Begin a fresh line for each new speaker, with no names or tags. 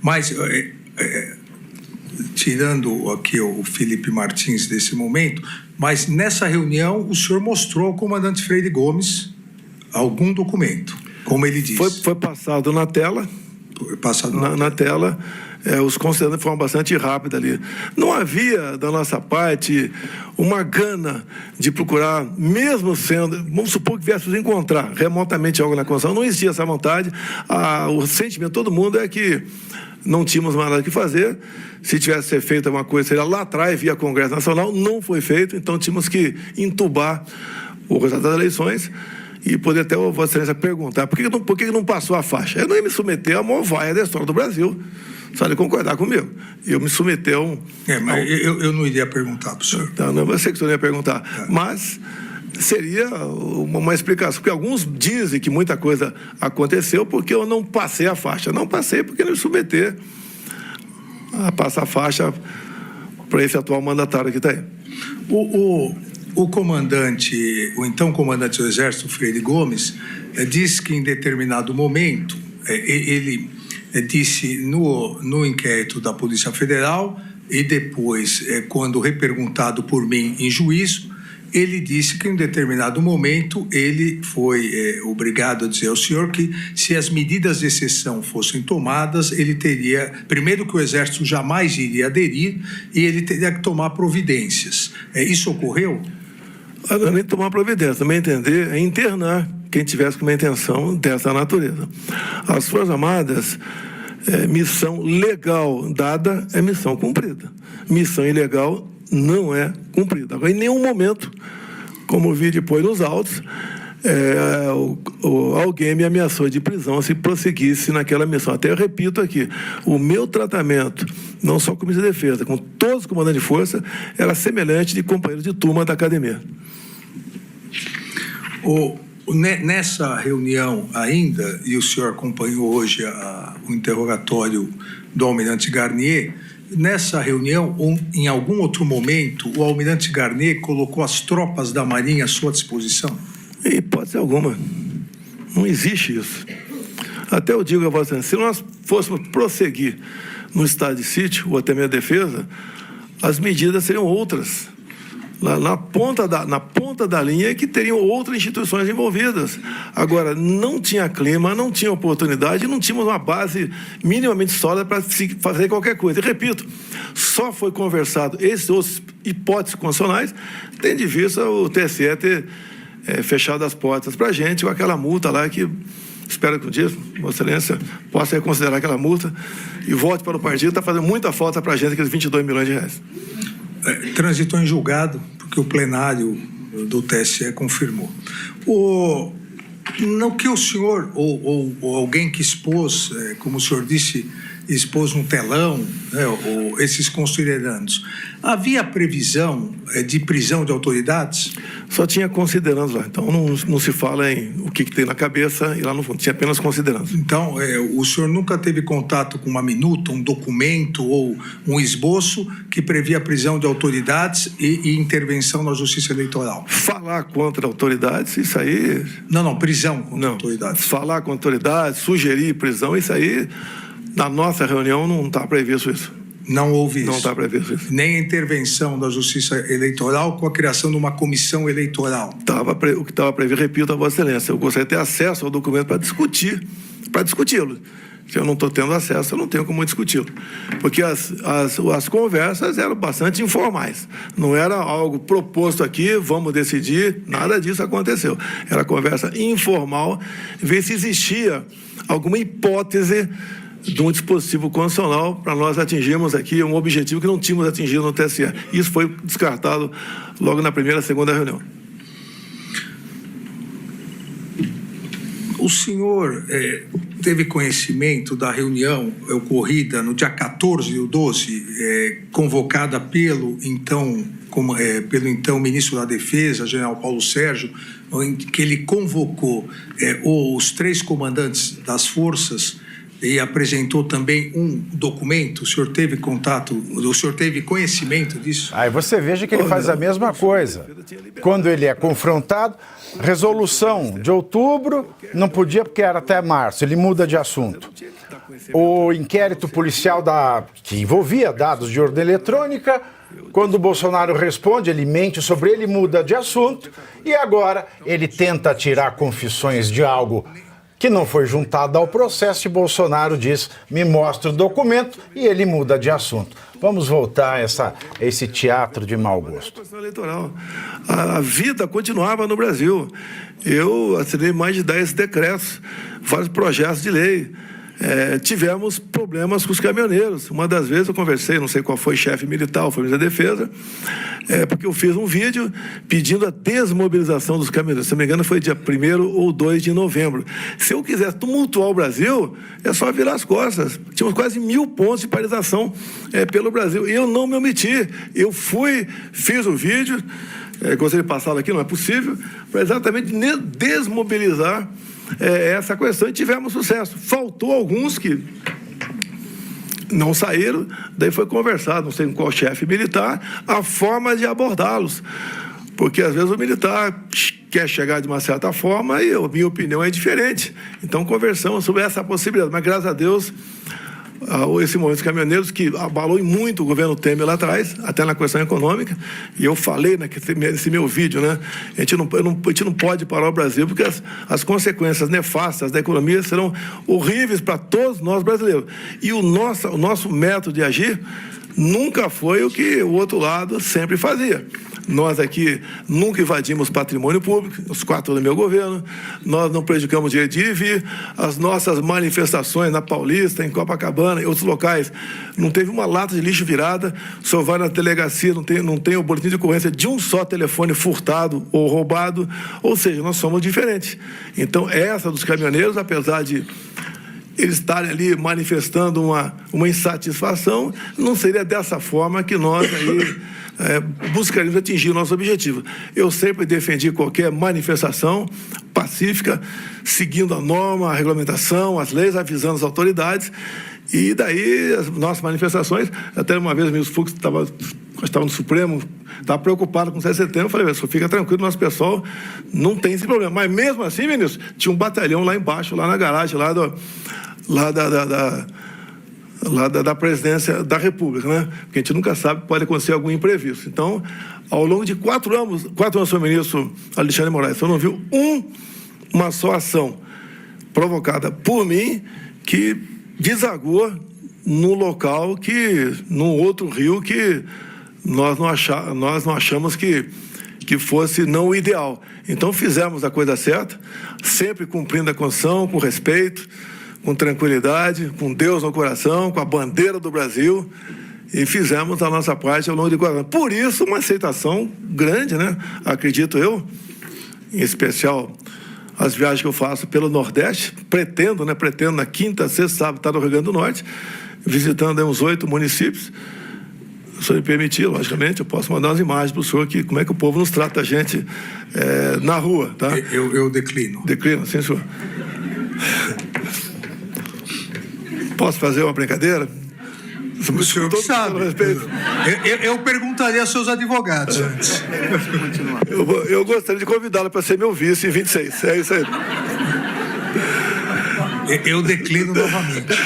Mas, tirando aqui o Felipe Martins desse momento, mas nessa reunião o senhor mostrou ao comandante Freire Gomes algum documento, como ele disse.
Foi passado na tela.
Foi passado
na tela. Os considerando de forma bastante rápida ali. Não havia, da nossa parte, uma gana de procurar, mesmo sendo, vamos supor que viéssemos encontrar remotamente algo na Constituição, não existia essa vontade. O sentimento de todo mundo é que não tínhamos mais nada que fazer. Se tivesse ser feito alguma coisa, seria lá atrás, via Congresso Nacional, não foi feito, então tínhamos que entubar o resultado das eleições e poder até a Vossa Excelência perguntar por que não passou a faixa. Eu não ia me submeter à maior vaia da história do Brasil. Só de concordar comigo. Eu me submeti a um...
mas eu não iria perguntar para o senhor.
Tá, não, eu sei que o senhor não ia perguntar. Mas seria uma explicação. Porque alguns dizem que muita coisa aconteceu porque eu não passei a faixa. Não passei porque não me submeter a passar a faixa para esse atual mandatário que está aí.
O comandante, o então comandante do Exército, Freire Gomes, disse que em determinado momento ele disse no inquérito da Polícia Federal e depois, quando reperguntado por mim em juízo, ele disse que em determinado momento ele foi obrigado a dizer ao senhor que se as medidas de exceção fossem tomadas, ele teria, primeiro que o Exército jamais iria aderir e ele teria que tomar providências. Isso ocorreu?
Não é nem tomar providência, também entender, é internar quem tivesse com uma intenção dessa natureza. As Forças Armadas, missão legal dada é missão cumprida. Missão ilegal não é cumprida. Agora, em nenhum momento, como vi depois nos autos, alguém me ameaçou de prisão se prosseguisse naquela missão. Até eu repito aqui, o meu tratamento, não só com o Ministério da Defesa, com todos os comandantes de força, era semelhante de companheiros de turma da academia.
Nessa reunião ainda, e o senhor acompanhou hoje o interrogatório do almirante Garnier, nessa reunião, em algum outro momento, o almirante Garnier colocou as tropas da Marinha à sua disposição?
Em hipótese alguma. Não existe isso. Até eu digo a Vossa Excelência, se nós fôssemos prosseguir no estado de sítio, ou até mesmo defesa, as medidas seriam outras. Na ponta da linha é que teriam outras instituições envolvidas. Agora, não tinha clima, não tinha oportunidade, não tínhamos uma base minimamente sólida para fazer qualquer coisa. E, repito, só foi conversado esses outros hipóteses constitucionais, tendo de vista o TSE ter fechado as portas para a gente, com aquela multa lá que... Espero que um dia, Vossa Excelência, possa reconsiderar aquela multa e volte para o partido. Está fazendo muita falta para a gente, aqueles 22 milhões de reais.
Transitou em julgado, porque o plenário do TSE confirmou. No que o senhor, ou alguém que expôs, como o senhor disse, expôs no telão, ou esses considerandos, havia previsão de prisão de autoridades?
Só tinha considerandos lá, então não se fala em o que tem na cabeça e lá no fundo, tinha apenas considerandos.
Então, o senhor nunca teve contato com uma minuta, um documento ou um esboço que previa a prisão de autoridades e intervenção na Justiça Eleitoral?
Falar contra autoridades, isso aí...
Não, prisão contra autoridades.
Falar contra autoridades, sugerir prisão, isso aí, na nossa reunião não está previsto isso.
Não houve isso?
Não está previsto isso.
Nem a intervenção da Justiça Eleitoral com a criação de uma comissão eleitoral?
O que estava previsto, repito a Vossa Excelência, eu gostaria de ter acesso ao documento para discuti-lo. Se eu não estou tendo acesso, eu não tenho como discuti-lo. Porque as conversas eram bastante informais. Não era algo proposto aqui, vamos decidir, nada disso aconteceu. Era conversa informal, ver se existia alguma hipótese de um dispositivo constitucional para nós atingirmos aqui um objetivo que não tínhamos atingido no TSE. Isso foi descartado logo na primeira e segunda reunião.
O senhor teve conhecimento da reunião ocorrida no dia 14/12, convocada pelo então ministro da Defesa, general Paulo Sérgio, em que ele convocou os 3 comandantes das forças e apresentou também um documento? O senhor teve contato, o senhor teve conhecimento disso?
Aí você veja que ele faz a mesma coisa. Quando ele é confrontado, resolução de outubro, não podia porque era até março, ele muda de assunto. o inquérito policial que envolvia dados de urna eletrônica. Quando o Bolsonaro responde, ele mente sobre ele, muda de assunto. E agora ele tenta tirar confissões de algo que não foi juntado ao processo e Bolsonaro diz, me mostra o documento, e ele muda de assunto. Vamos voltar a esse teatro de mau gosto.
Eleitoral. A vida continuava no Brasil. Eu assinei mais de 10 decretos, vários projetos de lei. Tivemos problemas com os caminhoneiros. Uma das vezes eu conversei, não sei qual foi, chefe militar, foi ministro da Defesa, porque eu fiz um vídeo pedindo a desmobilização dos caminhoneiros. Se não me engano, foi dia 1º ou 2 de novembro. Se eu quisesse tumultuar o Brasil, é só virar as costas. Tínhamos quase 1000 pontos de paralisação pelo Brasil. E eu não me omiti. Eu fiz o vídeo, gostaria de passá-lo aqui, não é possível, para exatamente desmobilizar essa questão, e tivemos sucesso. Faltou alguns que não saíram, daí foi conversado, não sei com qual chefe militar, a forma de abordá-los, porque às vezes o militar quer chegar de uma certa forma e a minha opinião é diferente. Então conversamos sobre essa possibilidade, mas graças a Deus esse movimento dos caminhoneiros que abalou muito o governo Temer lá atrás, até na questão econômica, e eu falei nesse meu vídeo, né? A gente não pode parar o Brasil, porque as consequências nefastas da economia serão horríveis para todos nós brasileiros. E o nosso método de agir nunca foi o que o outro lado sempre fazia. Nós aqui nunca invadimos patrimônio público, os 4 anos do meu governo, nós não prejudicamos direito de ir e vir, as nossas manifestações na Paulista, em Copacabana, em outros locais, não teve uma lata de lixo virada, o senhor vai na delegacia, não tem o boletim de ocorrência de um só telefone furtado ou roubado, ou seja, nós somos diferentes. Então, essa dos caminhoneiros, apesar de eles estarem ali manifestando uma insatisfação, não seria dessa forma que nós aí buscaríamos atingir o nosso objetivo. Eu sempre defendi qualquer manifestação pacífica, seguindo a norma, a regulamentação, as leis, avisando as autoridades, e daí as nossas manifestações, até uma vez o ministro Fux estava no Supremo, estava preocupado com o 7 de setembro, eu falei, fica tranquilo, nosso pessoal não tem esse problema. Mas mesmo assim, ministro, tinha um batalhão lá embaixo, lá na garagem, da presidência da República, né? Porque a gente nunca sabe que pode acontecer algum imprevisto. Então, ao longo de 4 anos, foi o ministro Alexandre de Moraes, eu não viu uma só ação provocada por mim que desagou num local num outro rio que nós não achamos que fosse não o ideal. Então, fizemos a coisa certa, sempre cumprindo a Constituição, com respeito, com tranquilidade, com Deus no coração, com a bandeira do Brasil, e fizemos a nossa parte ao longo de 4 anos. Por isso, uma aceitação grande, né? Acredito eu, em especial as viagens que eu faço pelo Nordeste, pretendo na quinta, sexta, sábado, estar no Rio Grande do Norte, visitando uns 8 municípios. Se o senhor me permitir, logicamente, eu posso mandar umas imagens para o senhor, como é que o povo nos trata a gente na rua, tá?
Eu declino.
Declino, sim, senhor. Posso fazer uma brincadeira?
O senhor sabe. Eu perguntaria aos seus advogados antes.
Eu gostaria de convidá-lo para ser meu vice em 26. É isso aí.
Eu declino novamente.